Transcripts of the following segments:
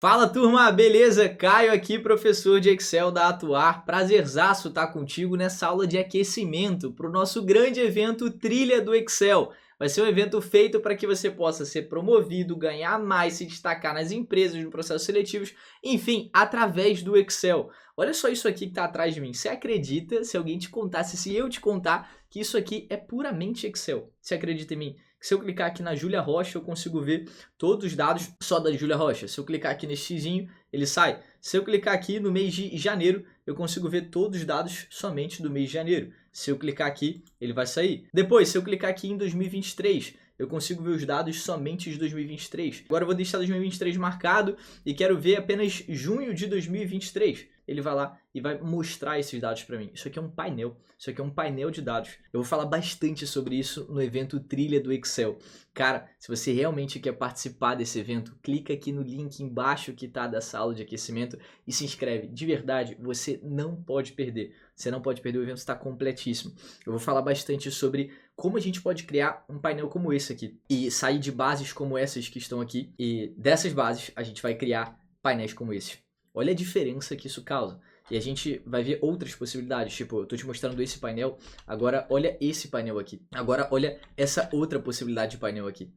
Fala turma, beleza? Caio aqui, professor de Excel da Atuar. Prazerzaço estar contigo nessa aula de aquecimento para o nosso grande evento Trilha do Excel. Vai ser um evento feito para que você possa ser promovido, ganhar mais, se destacar nas empresas, nos processos seletivos, enfim, através do Excel. Olha só isso aqui que está atrás de mim. Você acredita, se alguém te contasse, se eu te contar, que isso aqui é puramente Excel? Você acredita em mim? Se eu clicar aqui na Júlia Rocha, eu consigo ver todos os dados só da Júlia Rocha. Se eu clicar aqui nesse xizinho, ele sai. Se eu clicar aqui no mês de janeiro, eu consigo ver todos os dados somente do mês de janeiro. Se eu clicar aqui, ele vai sair. Depois, se eu clicar aqui em 2023, eu consigo ver os dados somente de 2023. Agora eu vou deixar 2023 marcado e quero ver apenas junho de 2023. Ele vai lá e vai mostrar esses dados para mim. Isso aqui é um painel. Isso aqui é um painel de dados. Eu vou falar bastante sobre isso no evento Trilha do Excel. Cara, se você realmente quer participar desse evento, clica aqui no link embaixo que tá da sala de aquecimento e se inscreve. De verdade, você não pode perder. Você não pode perder, o evento está completíssimo. Eu vou falar bastante sobre como a gente pode criar um painel como esse aqui e sair de bases como essas que estão aqui. E dessas bases a gente vai criar painéis como esses. Olha a diferença que isso causa. E a gente vai ver outras possibilidades. Tipo, eu tô te mostrando esse painel. Agora olha esse painel aqui. Agora olha essa outra possibilidade de painel aqui.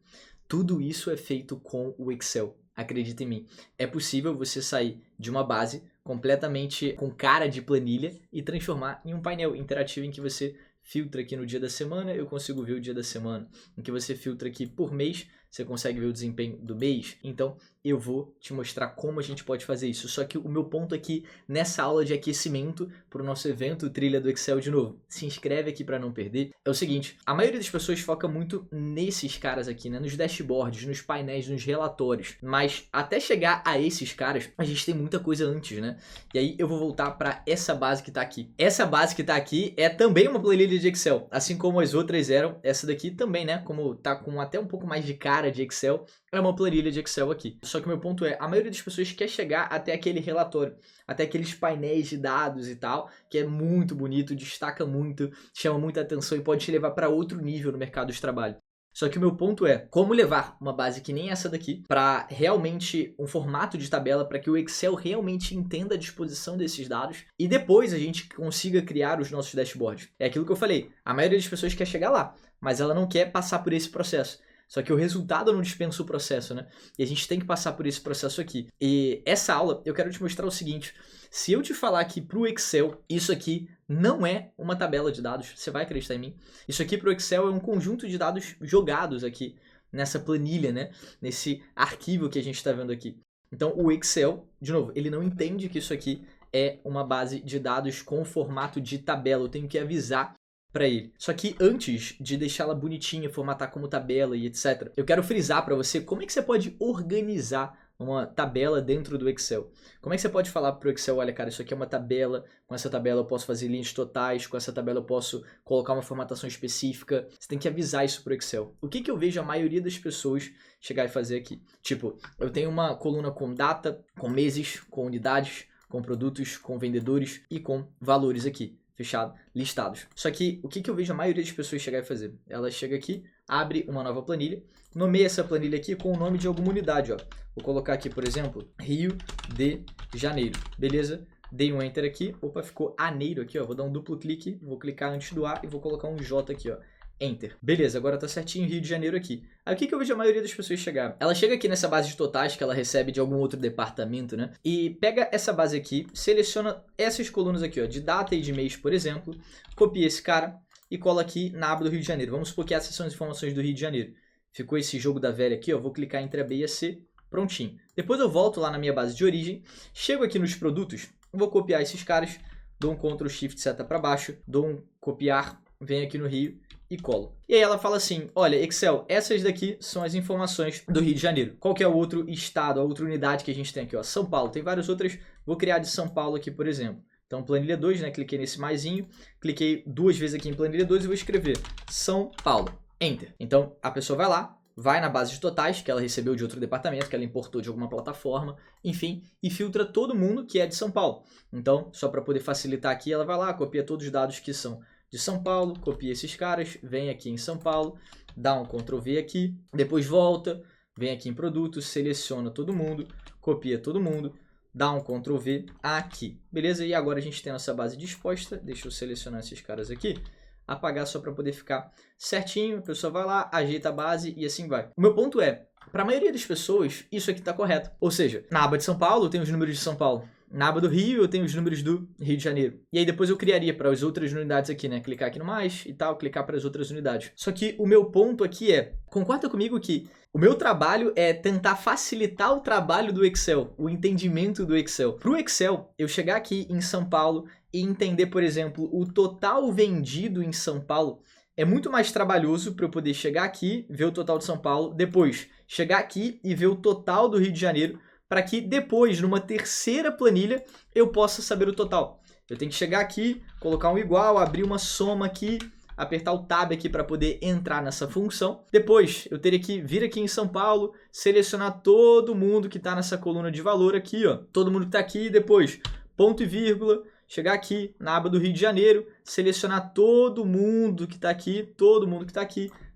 Tudo isso é feito com o Excel. Acredita em mim. É possível você sair de uma base completamente com cara de planilha e transformar em um painel interativo em que você filtra aqui no dia da semana, eu consigo ver o dia da semana. Em que você filtra aqui por mês, você consegue ver o desempenho do mês. Então, eu vou te mostrar como a gente pode fazer isso. Só que o meu ponto aqui, nessa aula de aquecimento para o nosso evento Trilha do Excel de novo, se inscreve aqui para não perder, é o seguinte, a maioria das pessoas foca muito nesses caras aqui, né? Nos dashboards, nos painéis, nos relatórios. Mas até chegar a esses caras, a gente tem muita coisa antes, né? E aí eu vou voltar para essa base que está aqui. Essa base que está aqui é também uma planilha de Excel, assim como as outras eram. Essa daqui também, né? Como tá com até um pouco mais de cara de Excel, é uma planilha de Excel aqui. Só que o meu ponto é, a maioria das pessoas quer chegar até aquele relatório, até aqueles painéis de dados e tal, que é muito bonito, destaca muito, chama muita atenção e pode te levar para outro nível no mercado de trabalho. Só que o meu ponto é, como levar uma base que nem essa daqui para realmente um formato de tabela para que o Excel realmente entenda a disposição desses dados e depois a gente consiga criar os nossos dashboards. É aquilo que eu falei, a maioria das pessoas quer chegar lá, mas ela não quer passar por esse processo. Só que o resultado não dispensa o processo, né? E a gente tem que passar por esse processo aqui. E essa aula eu quero te mostrar o seguinte. Se eu te falar que para o Excel isso aqui não é uma tabela de dados, você vai acreditar em mim? Isso aqui para o Excel é um conjunto de dados jogados aqui nessa planilha, né? Nesse arquivo que a gente está vendo aqui. Então o Excel, de novo, ele não entende que isso aqui é uma base de dados com formato de tabela. Eu tenho que avisar para ele. Só que antes de deixá-la bonitinha, formatar como tabela e etc, eu quero frisar para você como é que você pode organizar uma tabela dentro do Excel. Como é que você pode falar para o Excel, olha cara, isso aqui é uma tabela, com essa tabela eu posso fazer linhas totais, com essa tabela eu posso colocar uma formatação específica. Você tem que avisar isso para o Excel. O que eu vejo a maioria das pessoas chegar e fazer aqui? Tipo, eu tenho uma coluna com data, com meses, com unidades, com produtos, com vendedores e com valores aqui. Fechado, listados. Só que o que eu vejo a maioria das pessoas chegar e fazer? Ela chega aqui, abre uma nova planilha, nomeia essa planilha aqui com o nome de alguma unidade, ó. Vou colocar aqui, por exemplo, Rio de Janeiro, beleza? Dei um Enter aqui, opa, ficou Aneiro aqui, ó. Vou dar um duplo clique, vou clicar antes do A e vou colocar um J aqui, ó. Enter. Beleza, agora tá certinho Rio de Janeiro aqui. Aí o que eu vejo a maioria das pessoas chegar? Ela chega aqui nessa base de totais que ela recebe de algum outro departamento, né? E pega essa base aqui, seleciona essas colunas aqui, ó, de data e de mês, por exemplo, copia esse cara e cola aqui na aba do Rio de Janeiro. Vamos supor que essas são as informações do Rio de Janeiro. Ficou esse jogo da velha aqui, ó, vou clicar entre a B e a C, prontinho. Depois eu volto lá na minha base de origem, chego aqui nos produtos, vou copiar esses caras, dou um Ctrl Shift seta para baixo, dou um copiar, venho aqui no Rio e colo. E aí ela fala assim, olha, Excel, essas daqui são as informações do Rio de Janeiro. Qual que é o outro estado, a outra unidade que a gente tem aqui? Ó? São Paulo, tem várias outras, vou criar de São Paulo aqui, por exemplo. Então, planilha 2, né? Cliquei nesse maisinho, cliquei duas vezes aqui em planilha 2 e vou escrever São Paulo. Enter. Então, a pessoa vai lá, vai na base de totais, que ela recebeu de outro departamento, que ela importou de alguma plataforma, enfim, e filtra todo mundo que é de São Paulo. Então, só para poder facilitar aqui, ela vai lá, copia todos os dados que são de São Paulo, copia esses caras, vem aqui em São Paulo, dá um Ctrl V aqui, depois volta, vem aqui em produtos, seleciona todo mundo, copia todo mundo, dá um Ctrl V aqui, beleza? E agora a gente tem a nossa base disposta, deixa eu selecionar esses caras aqui, apagar só para poder ficar certinho, a pessoa vai lá, ajeita a base e assim vai. O meu ponto é, para a maioria das pessoas, isso aqui está correto. Ou seja, na aba de São Paulo eu tenho os números de São Paulo, na aba do Rio eu tenho os números do Rio de Janeiro. E aí depois eu criaria para as outras unidades aqui, né? Clicar aqui no mais e tal, clicar para as outras unidades. Só que o meu ponto aqui é, concorda comigo que o meu trabalho é tentar facilitar o trabalho do Excel, o entendimento do Excel. Para o Excel, eu chegar aqui em São Paulo e entender, por exemplo, o total vendido em São Paulo, é muito mais trabalhoso para eu poder chegar aqui, ver o total de São Paulo, depois chegar aqui e ver o total do Rio de Janeiro, para que depois, numa terceira planilha, eu possa saber o total. Eu tenho que chegar aqui, colocar um igual, abrir uma soma aqui, apertar o Tab aqui para poder entrar nessa função. Depois, eu teria que vir aqui em São Paulo, selecionar todo mundo que está nessa coluna de valor aqui, ó. Todo mundo que está aqui, depois, ponto e vírgula, chegar aqui na aba do Rio de Janeiro, selecionar todo mundo que está aqui,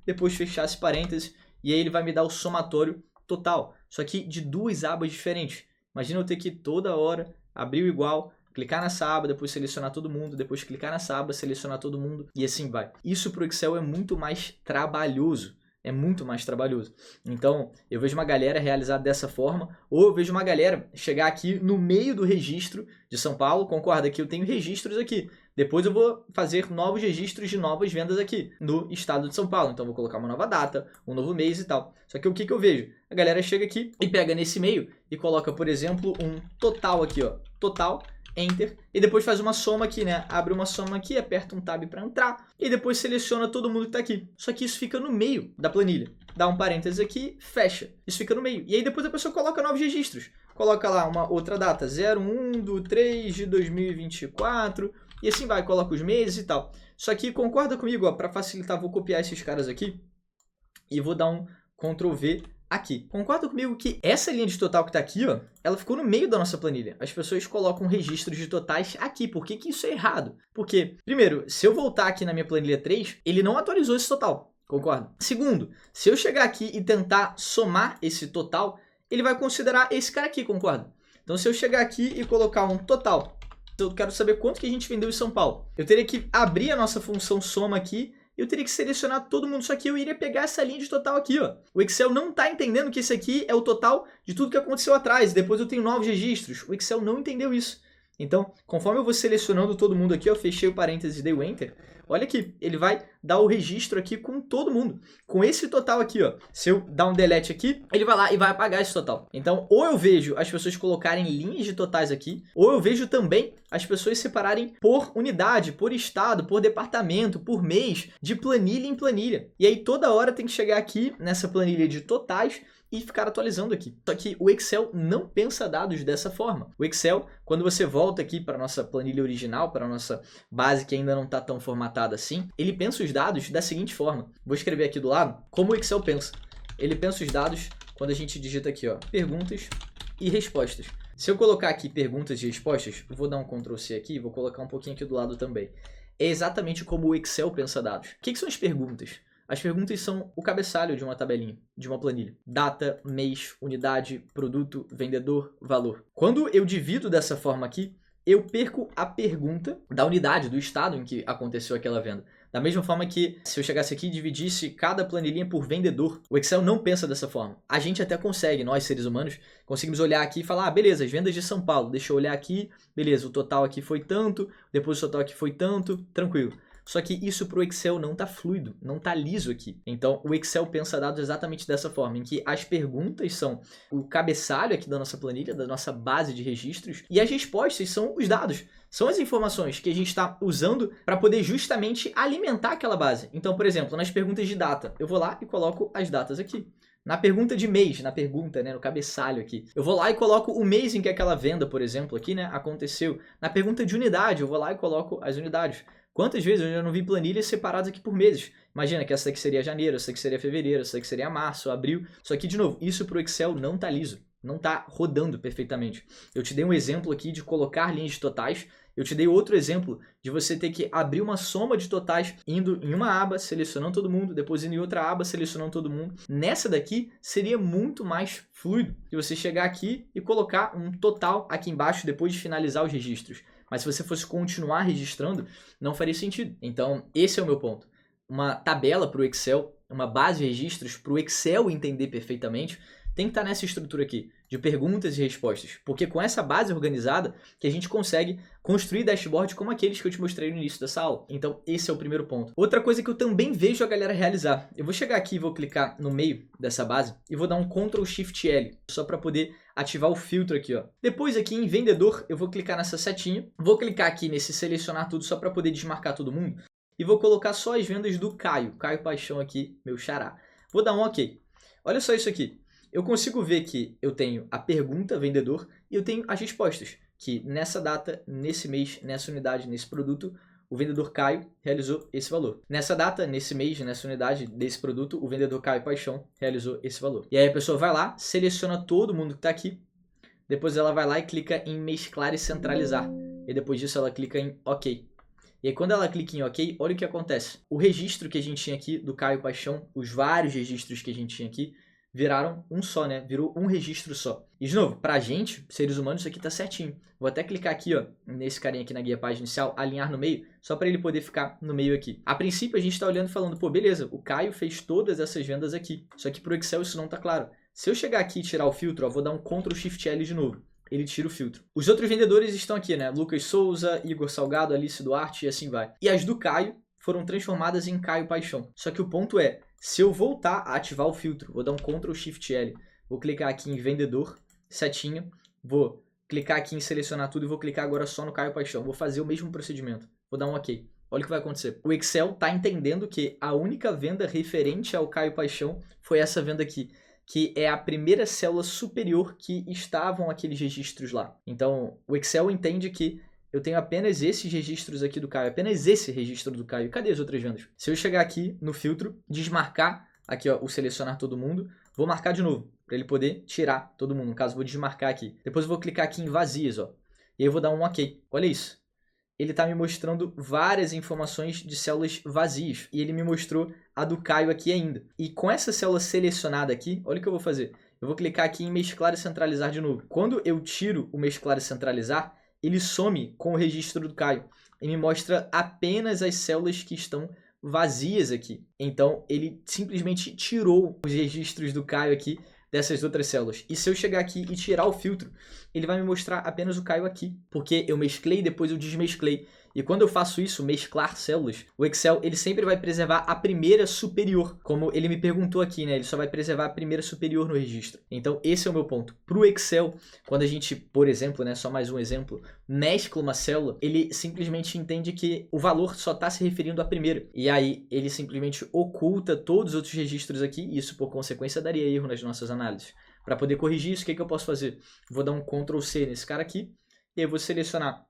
depois fechar esse parênteses, e aí ele vai me dar o somatório total. Só que de duas abas diferentes. Imagina eu ter que toda hora abrir o igual, clicar nessa aba, depois selecionar todo mundo, depois clicar nessa aba, selecionar todo mundo e assim vai. Isso para o Excel é muito mais trabalhoso. É muito mais trabalhoso. Então, eu vejo uma galera realizar dessa forma, ou eu vejo uma galera chegar aqui no meio do registro de São Paulo, concorda que eu tenho registros aqui. Depois eu vou fazer novos registros de novas vendas aqui no estado de São Paulo. Então, eu vou colocar uma nova data, um novo mês e tal. Só que o que eu vejo? A galera chega aqui e pega nesse meio e coloca, por exemplo, um total aqui, ó. Total, Enter, e depois faz uma soma aqui, né? Abre uma soma aqui, aperta um Tab para entrar, e depois seleciona todo mundo que está aqui. Só que isso fica no meio da planilha. Dá um parênteses aqui, fecha. Isso fica no meio. E aí depois a pessoa coloca novos registros. Coloca lá uma outra data, 01/3/2024, e assim vai, coloca os meses e tal. Só que concorda comigo, ó, para facilitar, vou copiar esses caras aqui, e vou dar um Ctrl V aqui. Concorda comigo que essa linha de total que está aqui, ó, ela ficou no meio da nossa planilha. As pessoas colocam registros de totais aqui. Por que que isso é errado? Porque, primeiro, se eu voltar aqui na minha planilha 3, ele não atualizou esse total. Concorda? Segundo, se eu chegar aqui e tentar somar esse total, ele vai considerar esse cara aqui, concorda? Então, se eu chegar aqui e colocar um total, eu quero saber quanto que a gente vendeu em São Paulo. Eu teria que abrir a nossa função soma aqui, eu teria que selecionar todo mundo, só que eu iria pegar essa linha de total aqui, ó. O Excel não está entendendo que esse aqui é o total de tudo que aconteceu atrás, depois eu tenho novos registros. O Excel não entendeu isso. Então, conforme eu vou selecionando todo mundo aqui, eu fechei o parênteses e dei o Enter, olha aqui, ele vai dar o registro aqui com todo mundo, com esse total aqui, ó. Se eu dar um delete aqui, ele vai lá e vai apagar esse total. Então, ou eu vejo as pessoas colocarem linhas de totais aqui, ou eu vejo também as pessoas separarem por unidade, por estado, por departamento, por mês, de planilha em planilha. E aí, toda hora tem que chegar aqui nessa planilha de totais e ficar atualizando aqui. Só que o Excel não pensa dados dessa forma. O Excel, quando você volta aqui para a nossa planilha original, para a nossa base que ainda não está tão formatada assim, ele pensa os dados da seguinte forma. Vou escrever aqui do lado como o Excel pensa. Ele pensa os dados quando a gente digita aqui, ó, perguntas e respostas. Se eu colocar aqui perguntas e respostas, vou dar um Ctrl C aqui e vou colocar um pouquinho aqui do lado também. É exatamente como o Excel pensa dados. O que são as perguntas? As perguntas são o cabeçalho de uma tabelinha, de uma planilha. Data, mês, unidade, produto, vendedor, valor. Quando eu divido dessa forma aqui, eu perco a pergunta da unidade, do estado em que aconteceu aquela venda. Da mesma forma que se eu chegasse aqui e dividisse cada planilhinha por vendedor, o Excel não pensa dessa forma. A gente até consegue, nós seres humanos, conseguimos olhar aqui e falar, ah, beleza, as vendas de São Paulo, deixa eu olhar aqui, beleza, o total aqui foi tanto, depois o total aqui foi tanto, tranquilo. Só que isso para o Excel não está fluido, não está liso aqui. Então, o Excel pensa dados exatamente dessa forma, em que as perguntas são o cabeçalho aqui da nossa planilha, da nossa base de registros, e as respostas são os dados. São as informações que a gente está usando para poder justamente alimentar aquela base. Então, por exemplo, nas perguntas de data, eu vou lá e coloco as datas aqui. Na pergunta de mês, na pergunta, né, no cabeçalho aqui, eu vou lá e coloco o mês em que aquela venda, por exemplo, aqui, né, aconteceu. Na pergunta de unidade, eu vou lá e coloco as unidades. Quantas vezes eu já não vi planilhas separadas aqui por meses? Imagina que essa aqui seria janeiro, essa aqui seria fevereiro, essa aqui seria março, abril. Só que, de novo, isso para o Excel não está liso. não está rodando perfeitamente. Eu te dei um exemplo aqui de colocar linhas de totais. Eu te dei outro exemplo de você ter que abrir uma soma de totais indo em uma aba, selecionando todo mundo, depois indo em outra aba, selecionando todo mundo. Nessa daqui, seria muito mais fluido se você chegar aqui e colocar um total aqui embaixo depois de finalizar os registros. Mas se você fosse continuar registrando, não faria sentido. Então, esse é o meu ponto. Uma tabela para o Excel, uma base de registros para o Excel entender perfeitamente, tem que estar nessa estrutura aqui, de perguntas e respostas. Porque com essa base organizada, que a gente consegue construir dashboard como aqueles que eu te mostrei no início dessa aula. Então, esse é o primeiro ponto. Outra coisa que eu também vejo a galera realizar. Eu vou chegar aqui e vou clicar no meio dessa base e vou dar um Ctrl Shift L, só para poder ativar o filtro aqui, ó. Depois aqui em vendedor, eu vou clicar nessa setinha, vou clicar aqui nesse selecionar tudo só para poder desmarcar todo mundo e vou colocar só as vendas do Caio Paixão aqui, meu xará. Vou dar um OK. Olha só isso aqui. Eu consigo ver que eu tenho a pergunta vendedor e eu tenho as respostas, que nessa data, nesse mês, nessa unidade, nesse produto, o vendedor Caio realizou esse valor. Nessa data, nesse mês, nessa unidade desse produto, o vendedor Caio Paixão realizou esse valor. E aí a pessoa vai lá, seleciona todo mundo que está aqui, depois ela vai lá e clica em mesclar e centralizar. E depois disso ela clica em OK. E aí quando ela clica em OK, olha o que acontece. O registro que a gente tinha aqui do Caio Paixão, os vários registros que a gente tinha aqui, viraram um só, né? Virou um registro só. E de novo, pra gente, seres humanos, isso aqui tá certinho. Vou até clicar aqui, ó, nesse carinha aqui na guia página inicial, alinhar no meio, só para ele poder ficar no meio aqui. A princípio, a gente tá olhando e falando, pô, beleza, o Caio fez todas essas vendas aqui. Só que pro Excel isso não tá claro. Se eu chegar aqui e tirar o filtro, ó, vou dar um Ctrl Shift L de novo. Ele tira o filtro. Os outros vendedores estão aqui, né? Lucas Souza, Igor Salgado, Alice Duarte e assim vai. E as do Caio foram transformadas em Caio Paixão. Só que o ponto é, se eu voltar a ativar o filtro, vou dar um Ctrl Shift L, vou clicar aqui em vendedor, setinha, vou clicar aqui em selecionar tudo e vou clicar agora só no Caio Paixão. Vou fazer o mesmo procedimento. Vou dar um OK. Olha o que vai acontecer. O Excel está entendendo que a única venda referente ao Caio Paixão foi essa venda aqui, que é a primeira célula superior que estavam aqueles registros lá. Então, o Excel entende que eu tenho apenas esses registros aqui do Caio, apenas esse registro do Caio. Cadê as outras vendas? Se eu chegar aqui no filtro, desmarcar, aqui ó, o selecionar todo mundo, vou marcar de novo, para ele poder tirar todo mundo. No caso, vou desmarcar aqui. Depois eu vou clicar aqui em vazias, ó. E aí eu vou dar um OK. Olha isso. Ele está me mostrando várias informações de células vazias. E ele me mostrou a do Caio aqui ainda. E com essa célula selecionada aqui, olha o que eu vou fazer. Eu vou clicar aqui em mesclar e centralizar de novo. Quando eu tiro o mesclar e centralizar, ele some com o registro do Caio e me mostra apenas as células que estão vazias aqui. Então, ele simplesmente tirou os registros do Caio aqui dessas outras células. E se eu chegar aqui e tirar o filtro, ele vai me mostrar apenas o Caio aqui, porque eu mesclei e depois eu desmesclei. E quando eu faço isso, mesclar células, o Excel ele sempre vai preservar a primeira superior, como ele me perguntou aqui, né? Ele só vai preservar a primeira superior no registro. Então esse é o meu ponto. Para o Excel, quando a gente, por exemplo, né, só mais um exemplo, mescla uma célula, ele simplesmente entende que o valor só está se referindo à primeira. E aí ele simplesmente oculta todos os outros registros aqui, e isso por consequência daria erro nas nossas análises. Para poder corrigir isso, o que eu posso fazer? Vou dar um Ctrl C nesse cara aqui, e eu vou selecionar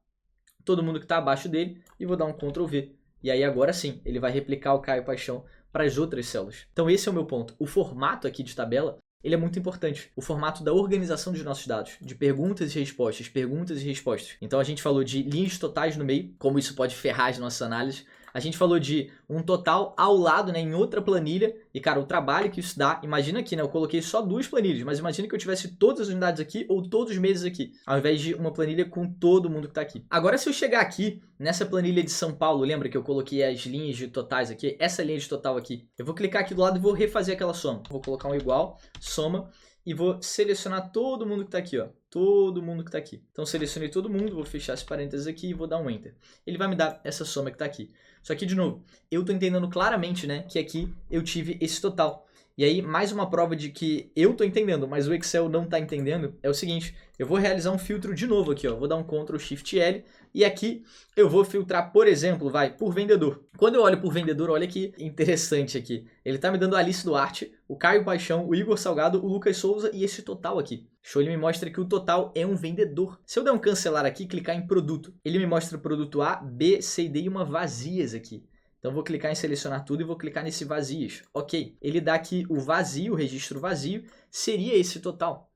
todo mundo que está abaixo dele e vou dar um Ctrl V. E aí agora sim, ele vai replicar o Caio Paixão para as outras células. Então esse é o meu ponto. O formato aqui de tabela, ele é muito importante. O formato da organização dos nossos dados, de perguntas e respostas, perguntas e respostas. Então a gente falou de linhas totais no meio, como isso pode ferrar as nossas análises. A gente falou de um total ao lado, né, em outra planilha. E, cara, o trabalho que isso dá... Imagina aqui, né? Eu coloquei só 2 planilhas, mas imagina que eu tivesse todas as unidades aqui ou todos os meses aqui, ao invés de uma planilha com todo mundo que está aqui. Agora, se eu chegar aqui, nessa planilha de São Paulo, lembra que eu coloquei as linhas de totais aqui? Essa linha de total aqui. Eu vou clicar aqui do lado e vou refazer aquela soma. Vou colocar um igual, soma, e vou selecionar todo mundo que está aqui, ó. Todo mundo que está aqui. Então, selecionei todo mundo, vou fechar esse parênteses aqui e vou dar um Enter. Ele vai me dar essa soma que está aqui. Só que, de novo, eu estou entendendo claramente, né, que aqui eu tive esse total. E aí, mais uma prova de que eu estou entendendo, mas o Excel não está entendendo, é o seguinte, eu vou realizar um filtro de novo aqui, ó. Vou dar um Ctrl Shift L e aqui eu vou filtrar, por exemplo, por vendedor. Quando eu olho por vendedor, olha que interessante aqui. Ele está me dando a Alice Duarte, o Caio Paixão, o Igor Salgado, o Lucas Souza e esse total aqui. Show, ele me mostra que o total é um vendedor. Se eu der um cancelar aqui e clicar em produto, ele me mostra o produto A, B, C e D e uma vazias aqui. Então vou clicar em selecionar tudo e vou clicar nesse vazias. Ok, ele dá aqui o vazio, o registro vazio, seria esse total.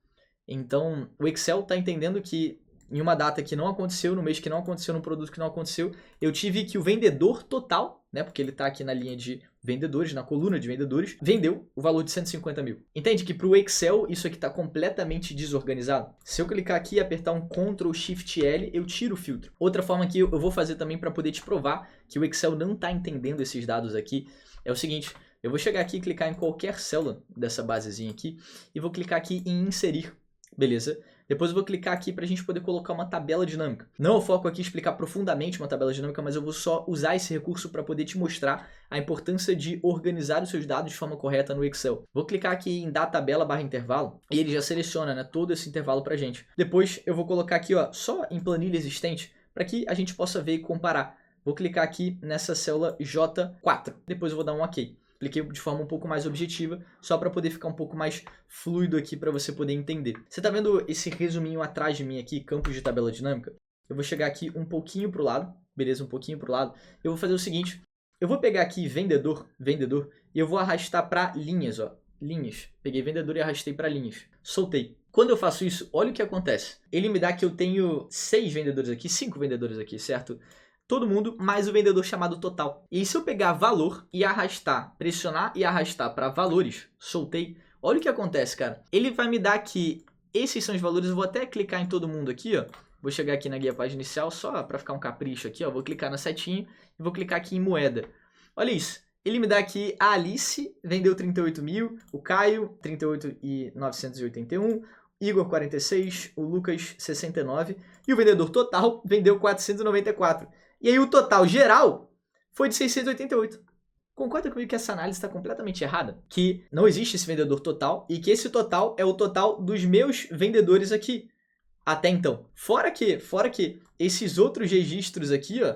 Então, o Excel está entendendo que em uma data que não aconteceu, no mês que não aconteceu, num produto que não aconteceu, eu tive que o vendedor total, né, porque ele está aqui na linha de vendedores, na coluna de vendedores, vendeu o valor de 150 mil. Entende que para o Excel isso aqui está completamente desorganizado? Se eu clicar aqui e apertar um Ctrl Shift L, eu tiro o filtro. Outra forma que eu vou fazer também para poder te provar que o Excel não está entendendo esses dados aqui é o seguinte: eu vou chegar aqui e clicar em qualquer célula dessa basezinha aqui e vou clicar aqui em inserir, beleza? Depois eu vou clicar aqui para a gente poder colocar uma tabela dinâmica. Não eu foco aqui em explicar profundamente uma tabela dinâmica, mas eu vou só usar esse recurso para poder te mostrar a importância de organizar os seus dados de forma correta no Excel. Vou clicar aqui em dar tabela barra intervalo e ele já seleciona, né, todo esse intervalo para a gente. Depois eu vou colocar aqui, ó, só em planilha existente para que a gente possa ver e comparar. Vou clicar aqui nessa célula J4. Depois eu vou dar um OK. Cliquei de forma um pouco mais objetiva, só para poder ficar um pouco mais fluido aqui para você poder entender. Você está vendo esse resuminho atrás de mim aqui, campos de tabela dinâmica? Eu vou chegar aqui um pouquinho para o lado, beleza? Um pouquinho para o lado. Eu vou fazer o seguinte, eu vou pegar aqui vendedor, e eu vou arrastar para linhas, ó, linhas. Peguei vendedor e arrastei para linhas. Soltei. Quando eu faço isso, olha o que acontece. Ele me dá que eu tenho 6 vendedores aqui, 5 vendedores aqui, certo? Todo mundo, mais o vendedor chamado total. E se eu pegar valor e arrastar, pressionar e arrastar para valores, soltei, olha o que acontece, cara. Ele vai me dar que esses são os valores, eu vou até clicar em todo mundo aqui, ó. Vou chegar aqui na guia página inicial, só para ficar um capricho aqui, ó. Vou clicar na setinha e vou clicar aqui em moeda. Olha isso. Ele me dá aqui a Alice, vendeu 38 mil, o Caio, 38.981, Igor, 46, o Lucas, 69, e o vendedor total vendeu 494. E aí o total geral foi de 688. Concorda comigo que essa análise está completamente errada? Que não existe esse vendedor total e que esse total é o total dos meus vendedores aqui até então. Fora que esses outros registros aqui, ó,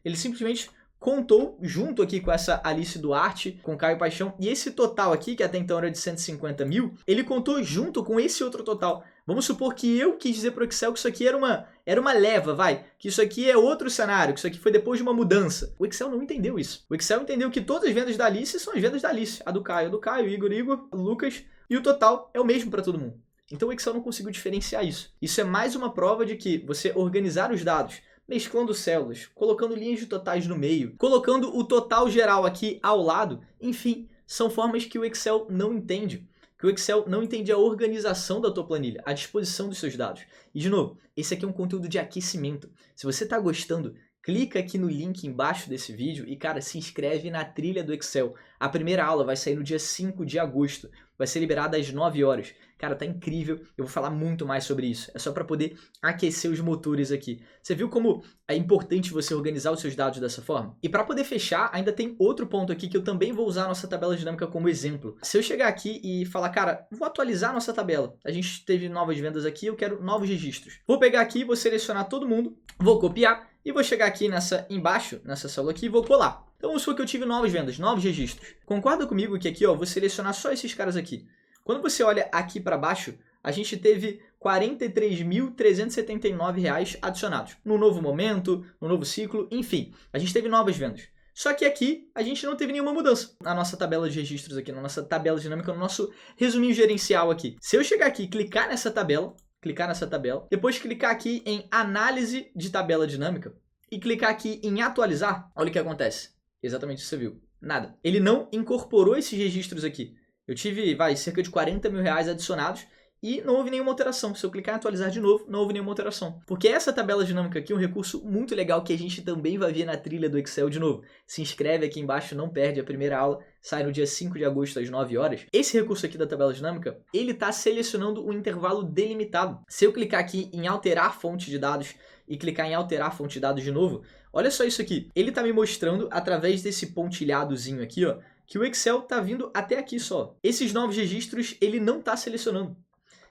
ele simplesmente contou junto aqui com essa Alice Duarte, com Caio Paixão, e esse total aqui, que até então era de 150 mil, ele contou junto com esse outro total. Vamos supor que eu quis dizer para o Excel que isso aqui era uma leva, que isso aqui é outro cenário, que isso aqui foi depois de uma mudança. O Excel não entendeu isso. O Excel entendeu que todas as vendas da Alice são as vendas da Alice. A do Caio, Igor, Lucas, e o total é o mesmo para todo mundo. Então o Excel não conseguiu diferenciar isso. Isso é mais uma prova de que você organizar os dados, mesclando células, colocando linhas de totais no meio, colocando o total geral aqui ao lado, enfim, são formas que o Excel não entende. Que o Excel não entende a organização da tua planilha, a disposição dos seus dados. E de novo, esse aqui é um conteúdo de aquecimento. Se você está gostando, clica aqui no link embaixo desse vídeo e, cara, se inscreve na trilha do Excel. A primeira aula vai sair no dia 5 de agosto. Vai ser liberada às 9 horas. Cara, tá incrível. Eu vou falar muito mais sobre isso. É só para poder aquecer os motores aqui. Você viu como é importante você organizar os seus dados dessa forma? E para poder fechar, ainda tem outro ponto aqui que eu também vou usar a nossa tabela dinâmica como exemplo. Se eu chegar aqui e falar, cara, vou atualizar a nossa tabela. A gente teve novas vendas aqui, eu quero novos registros. Vou pegar aqui, vou selecionar todo mundo, vou copiar e vou chegar aqui embaixo, nessa célula aqui, e vou colar. Então vamos supor que eu tive novas vendas, novos registros. Concorda comigo que aqui, ó, vou selecionar só esses caras aqui. Quando você olha aqui para baixo, a gente teve R$ 43.379 adicionados. No novo momento, no novo ciclo, enfim, a gente teve novas vendas. Só que aqui a gente não teve nenhuma mudança na nossa tabela de registros aqui, na nossa tabela dinâmica, no nosso resuminho gerencial aqui. Se eu chegar aqui e clicar nessa tabela, depois clicar aqui em análise de tabela dinâmica e clicar aqui em atualizar, olha o que acontece. Exatamente o que você viu. Nada. Ele não incorporou esses registros aqui. Eu tive, cerca de 40 mil reais adicionados e não houve nenhuma alteração. Se eu clicar em atualizar de novo, não houve nenhuma alteração. Porque essa tabela dinâmica aqui é um recurso muito legal que a gente também vai ver na trilha do Excel de novo. Se inscreve aqui embaixo, não perde a primeira aula, sai no dia 5 de agosto às 9 horas. Esse recurso aqui da tabela dinâmica, ele está selecionando um intervalo delimitado. Se eu clicar aqui em alterar fonte de dados e clicar em alterar fonte de dados de novo, olha só isso aqui. Ele está me mostrando, através desse pontilhadozinho aqui, ó, que o Excel está vindo até aqui só. Esses novos registros, ele não está selecionando.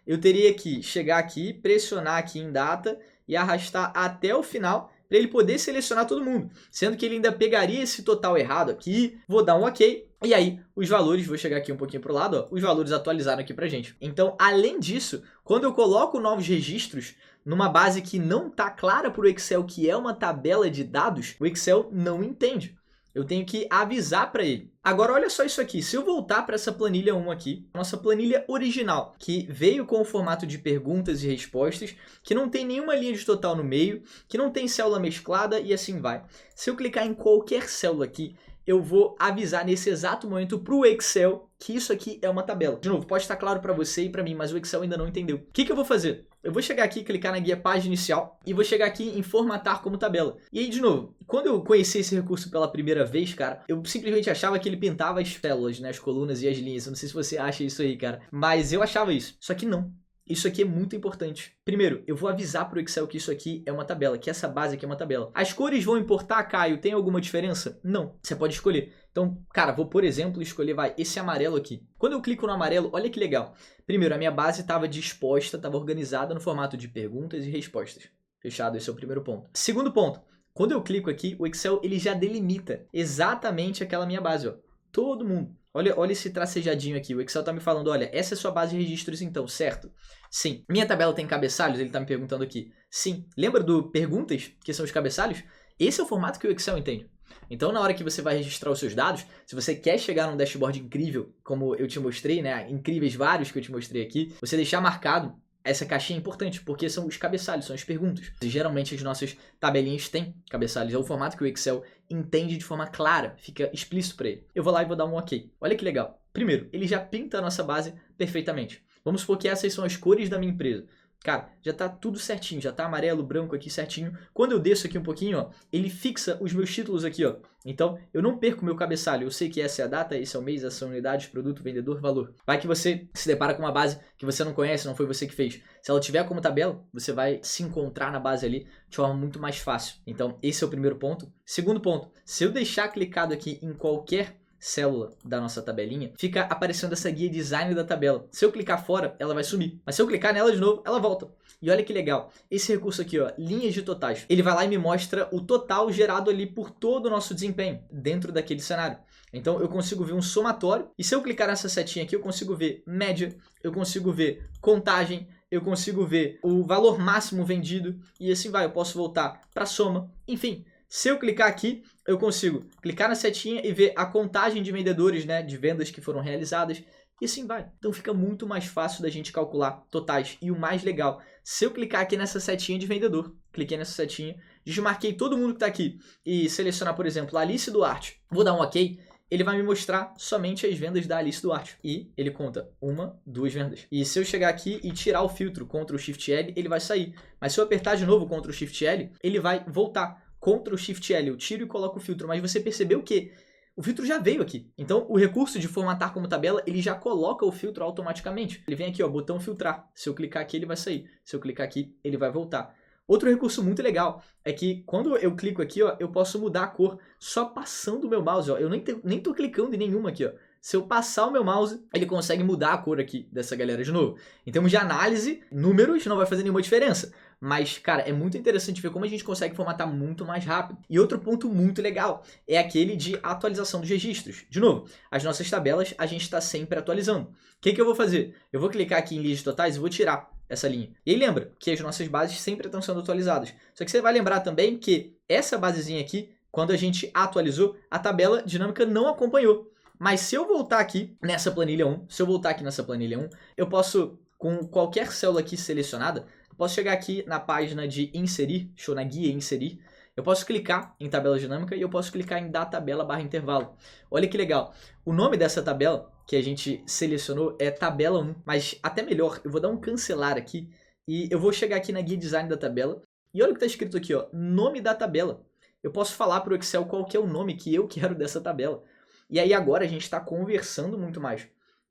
Eu teria que chegar aqui, pressionar aqui em data e arrastar até o final para ele poder selecionar todo mundo. Sendo que ele ainda pegaria esse total errado aqui, vou dar um OK, e aí os valores, vou chegar aqui um pouquinho para o lado, ó, os valores atualizaram aqui para gente. Então, além disso, quando eu coloco novos registros numa base que não está clara para o Excel, que é uma tabela de dados, o Excel não entende. Eu tenho que avisar para ele. Agora olha só isso aqui, se eu voltar para essa planilha 1 aqui, nossa planilha original, que veio com o formato de perguntas e respostas, que não tem nenhuma linha de total no meio, que não tem célula mesclada e assim vai. Se eu clicar em qualquer célula aqui, eu vou avisar nesse exato momento para o Excel que isso aqui é uma tabela. De novo, pode estar claro para você e para mim, mas o Excel ainda não entendeu. O que eu vou fazer? Eu vou chegar aqui, clicar na guia página inicial e vou chegar aqui em formatar como tabela. E aí, de novo, quando eu conheci esse recurso pela primeira vez, cara, eu simplesmente achava que ele pintava as células, né, as colunas e as linhas. Eu não sei se você acha isso aí, cara, mas eu achava isso. Só que não. Isso aqui é muito importante. Primeiro, eu vou avisar para o Excel que isso aqui é uma tabela, que essa base aqui é uma tabela. As cores vão importar, Caio? Tem alguma diferença? Não. Você pode escolher. Então, cara, vou, por exemplo, escolher, esse amarelo aqui. Quando eu clico no amarelo, olha que legal. Primeiro, a minha base estava disposta, estava organizada no formato de perguntas e respostas. Fechado, esse é o primeiro ponto. Segundo ponto, quando eu clico aqui, o Excel ele já delimita exatamente aquela minha base, ó. Todo mundo. Olha esse tracejadinho aqui. O Excel está me falando, olha, essa é a sua base de registros então, certo? Sim. Minha tabela tem cabeçalhos? Ele está me perguntando aqui. Sim. Lembra do perguntas, que são os cabeçalhos? Esse é o formato que o Excel entende. Então, na hora que você vai registrar os seus dados, se você quer chegar num dashboard incrível, como eu te mostrei, né? Incríveis vários que eu te mostrei aqui, você deixar marcado essa caixinha é importante, porque são os cabeçalhos, são as perguntas. E, geralmente as nossas tabelinhas têm cabeçalhos. É o formato que o Excel entende de forma clara, fica explícito para ele. Eu vou lá e vou dar um OK. Olha que legal. Primeiro, ele já pinta a nossa base perfeitamente. Vamos supor que essas são as cores da minha empresa. Cara, já tá tudo certinho, já tá amarelo, branco aqui certinho. Quando eu desço aqui um pouquinho, ó, ele fixa os meus títulos aqui, ó. Então, eu não perco meu cabeçalho. Eu sei que essa é a data, esse é o mês, essa são unidades, produto, vendedor, valor. Vai que você se depara com uma base que você não conhece, não foi você que fez. Se ela tiver como tabela, você vai se encontrar na base ali de forma muito mais fácil. Então, esse é o primeiro ponto. Segundo ponto, se eu deixar clicado aqui em qualquer célula da nossa tabelinha, fica aparecendo essa guia design da tabela. Se eu clicar fora, ela vai sumir. Mas se eu clicar nela de novo, ela volta. E olha que legal. Esse recurso aqui, ó, linhas de totais. Ele vai lá e me mostra o total gerado ali por todo o nosso desempenho dentro daquele cenário. Então eu consigo ver um somatório. E se eu clicar nessa setinha aqui, eu consigo ver média, eu consigo ver contagem, eu consigo ver o valor máximo vendido e assim vai. Eu posso voltar para soma, enfim. Se eu clicar aqui, eu consigo clicar na setinha e ver a contagem de vendedores, né, de vendas que foram realizadas, e assim vai. Então fica muito mais fácil da gente calcular totais. E o mais legal, se eu clicar aqui nessa setinha de vendedor, cliquei nessa setinha, desmarquei todo mundo que está aqui e selecionar, por exemplo, a Alice Duarte, vou dar um OK, ele vai me mostrar somente as vendas da Alice Duarte. E ele conta 1, 2 vendas. E se eu chegar aqui e tirar o filtro Ctrl Shift L, ele vai sair. Mas se eu apertar de novo Ctrl Shift L, ele vai voltar. Ctrl Shift L, eu tiro e coloco o filtro, mas você percebeu que o filtro já veio aqui. Então, o recurso de formatar como tabela, ele já coloca o filtro automaticamente. Ele vem aqui, ó, botão filtrar. Se eu clicar aqui, ele vai sair. Se eu clicar aqui, ele vai voltar. Outro recurso muito legal é que quando eu clico aqui, ó, eu posso mudar a cor só passando o meu mouse, ó. Eu nem tô clicando em nenhuma aqui, ó. Se eu passar o meu mouse, ele consegue mudar a cor aqui dessa galera de novo. Em termos de análise, números não vai fazer nenhuma diferença. Mas, cara, é muito interessante ver como a gente consegue formatar muito mais rápido. E outro ponto muito legal é aquele de atualização dos registros. De novo, as nossas tabelas a gente está sempre atualizando. O que eu vou fazer? Eu vou clicar aqui em linhas totais e vou tirar essa linha. E aí lembra que as nossas bases sempre estão sendo atualizadas. Só que você vai lembrar também que essa basezinha aqui, quando a gente atualizou, a tabela dinâmica não acompanhou. Mas se eu voltar aqui nessa planilha 1, eu posso, com qualquer célula aqui selecionada, eu posso chegar aqui na página de inserir, show na guia inserir, eu posso clicar em tabela dinâmica e eu posso clicar em da tabela / intervalo. Olha que legal. O nome dessa tabela que a gente selecionou é tabela 1, mas até melhor, eu vou dar um cancelar aqui e eu vou chegar aqui na guia design da tabela e olha o que está escrito aqui, ó, nome da tabela. Eu posso falar para o Excel qual que é o nome que eu quero dessa tabela. E aí agora a gente está conversando muito mais.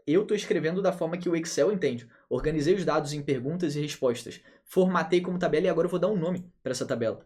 Eu estou escrevendo da forma que o Excel entende. Organizei os dados em perguntas e respostas. Formatei como tabela e agora eu vou dar um nome para essa tabela.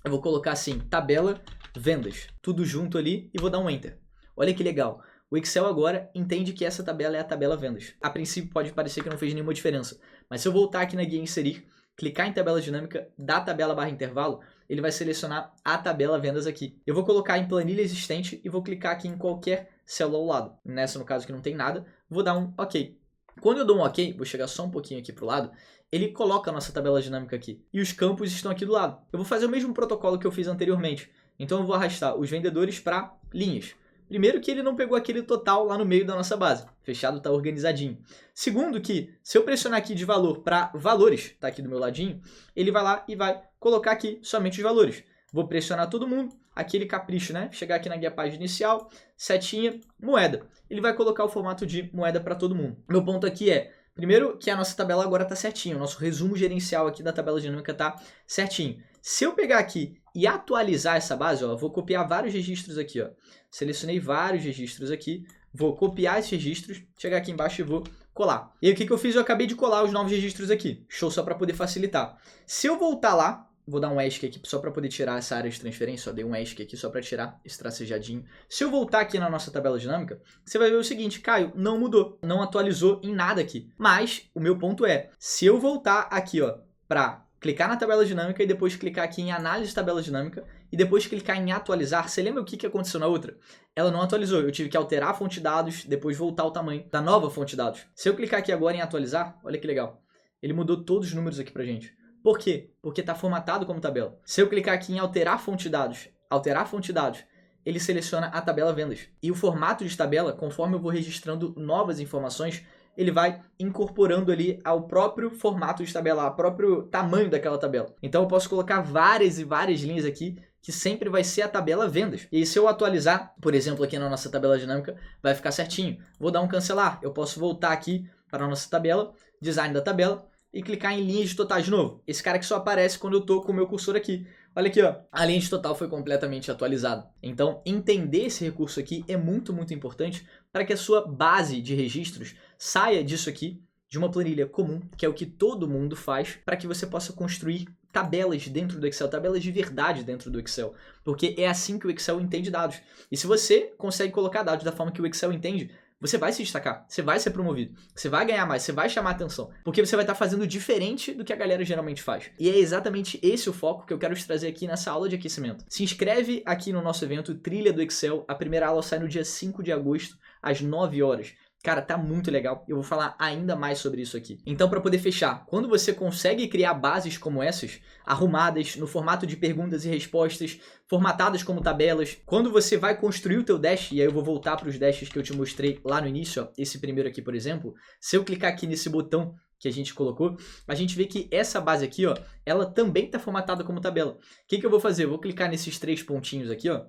Eu vou colocar assim, tabela vendas. Tudo junto ali e vou dar um Enter. Olha que legal. O Excel agora entende que essa tabela é a tabela vendas. A princípio pode parecer que não fez nenhuma diferença. Mas se eu voltar aqui na guia inserir, clicar em tabela dinâmica, da tabela / intervalo, ele vai selecionar a tabela vendas aqui. Eu vou colocar em planilha existente e vou clicar aqui em qualquer célula ao lado. Nessa, no caso que não tem nada, vou dar um OK. Quando eu dou um OK, vou chegar só um pouquinho aqui para o lado, ele coloca a nossa tabela dinâmica aqui. E os campos estão aqui do lado. Eu vou fazer o mesmo protocolo que eu fiz anteriormente. Então eu vou arrastar os vendedores para linhas. Primeiro que ele não pegou aquele total lá no meio da nossa base. Fechado, tá organizadinho. Segundo que, se eu pressionar aqui de valor para valores, tá aqui do meu ladinho, ele vai lá e vai colocar aqui somente os valores. Vou pressionar todo mundo, aquele capricho, né? Chegar aqui na guia página inicial, setinha, moeda. Ele vai colocar o formato de moeda para todo mundo. Meu ponto aqui é, primeiro que a nossa tabela agora tá certinho, o nosso resumo gerencial aqui da tabela dinâmica tá certinho. Se eu pegar aqui e atualizar essa base, ó, eu vou copiar vários registros aqui, ó. Selecionei vários registros aqui, vou copiar esses registros, chegar aqui embaixo e vou colar. E aí o que eu fiz? Eu acabei de colar os novos registros aqui. Show, só para poder facilitar. Se eu voltar lá, vou dar um ESC aqui só para poder tirar essa área de transferência, ó, dei um ESC aqui só para tirar esse tracejadinho. Se eu voltar aqui na nossa tabela dinâmica, você vai ver o seguinte, Caio, não mudou, não atualizou em nada aqui. Mas o meu ponto é, se eu voltar aqui, ó, para clicar na tabela dinâmica e depois clicar aqui em análise de tabela dinâmica e depois clicar em atualizar, você lembra o que aconteceu na outra? Ela não atualizou, eu tive que alterar a fonte de dados, depois voltar o tamanho da nova fonte de dados. Se eu clicar aqui agora em atualizar, olha que legal, ele mudou todos os números aqui pra gente. Por quê? Porque está formatado como tabela. Se eu clicar aqui em alterar fonte de dados, ele seleciona a tabela vendas. E o formato de tabela, conforme eu vou registrando novas informações, ele vai incorporando ali ao próprio formato de tabela, ao próprio tamanho daquela tabela. Então eu posso colocar várias e várias linhas aqui, que sempre vai ser a tabela vendas. E se eu atualizar, por exemplo, aqui na nossa tabela dinâmica, vai ficar certinho. Vou dar um cancelar. Eu posso voltar aqui para a nossa tabela, design da tabela, e clicar em linhas de totais de novo. Esse cara que só aparece quando eu estou com o meu cursor aqui. Olha aqui, ó. A linha de total foi completamente atualizada. Então, entender esse recurso aqui é muito, muito importante para que a sua base de registros saia disso aqui, de uma planilha comum, que é o que todo mundo faz, para que você possa construir tabelas dentro do Excel, tabelas de verdade dentro do Excel. Porque é assim que o Excel entende dados. E se você consegue colocar dados da forma que o Excel entende, você vai se destacar, você vai ser promovido, você vai ganhar mais, você vai chamar atenção, porque você vai estar fazendo diferente do que a galera geralmente faz. E é exatamente esse o foco que eu quero te trazer aqui nessa aula de aquecimento. Se inscreve aqui no nosso evento Trilha do Excel, a primeira aula sai no dia 5 de agosto, às 9 horas. Cara, tá muito legal, eu vou falar ainda mais sobre isso aqui. Então, para poder fechar, quando você consegue criar bases como essas, arrumadas, no formato de perguntas e respostas, formatadas como tabelas, quando você vai construir o teu dash, e aí eu vou voltar para os dashes que eu te mostrei lá no início, ó, esse primeiro aqui, por exemplo, se eu clicar aqui nesse botão que a gente colocou, a gente vê que essa base aqui, ó, ela também está formatada como tabela. O que eu vou fazer? Eu vou clicar nesses 3 pontinhos aqui, ó.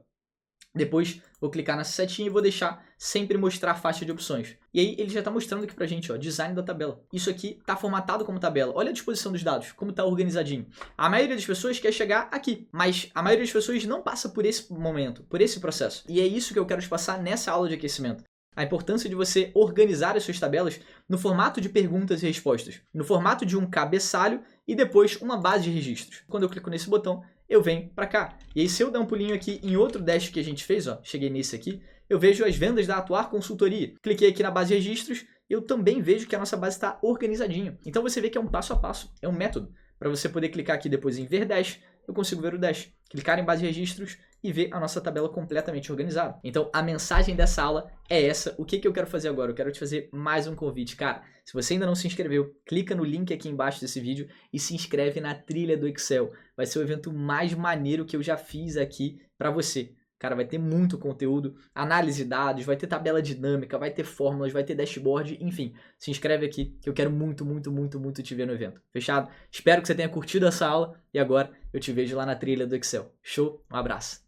Depois vou clicar nessa setinha e vou deixar sempre mostrar a faixa de opções. E aí ele já está mostrando aqui pra gente, ó, design da tabela. Isso aqui está formatado como tabela. Olha a disposição dos dados, como está organizadinho. A maioria das pessoas quer chegar aqui, mas a maioria das pessoas não passa por esse momento, por esse processo. E é isso que eu quero te passar nessa aula de aquecimento. A importância de você organizar as suas tabelas no formato de perguntas e respostas, no formato de um cabeçalho e depois uma base de registros. Quando eu clico nesse botão, eu venho para cá. E aí se eu der um pulinho aqui em outro dash que a gente fez, ó, cheguei nesse aqui, eu vejo as vendas da Atuar Consultoria. Cliquei aqui na base de registros, eu também vejo que a nossa base está organizadinha. Então você vê que é um passo a passo, é um método. Para você poder clicar aqui depois em ver dash, eu consigo ver o dash. Clicar em base de registros e ver a nossa tabela completamente organizada. Então a mensagem dessa aula é essa. O que eu quero fazer agora? Eu quero te fazer mais um convite. Cara, se você ainda não se inscreveu, clica no link aqui embaixo desse vídeo e se inscreve na Trilha do Excel. Vai ser o evento mais maneiro que eu já fiz aqui para você. Cara, vai ter muito conteúdo, análise de dados, vai ter tabela dinâmica, vai ter fórmulas, vai ter dashboard, enfim. Se inscreve aqui que eu quero muito, muito, muito, muito te ver no evento. Fechado? Espero que você tenha curtido essa aula e agora eu te vejo lá na Trilha do Excel. Show? Um abraço.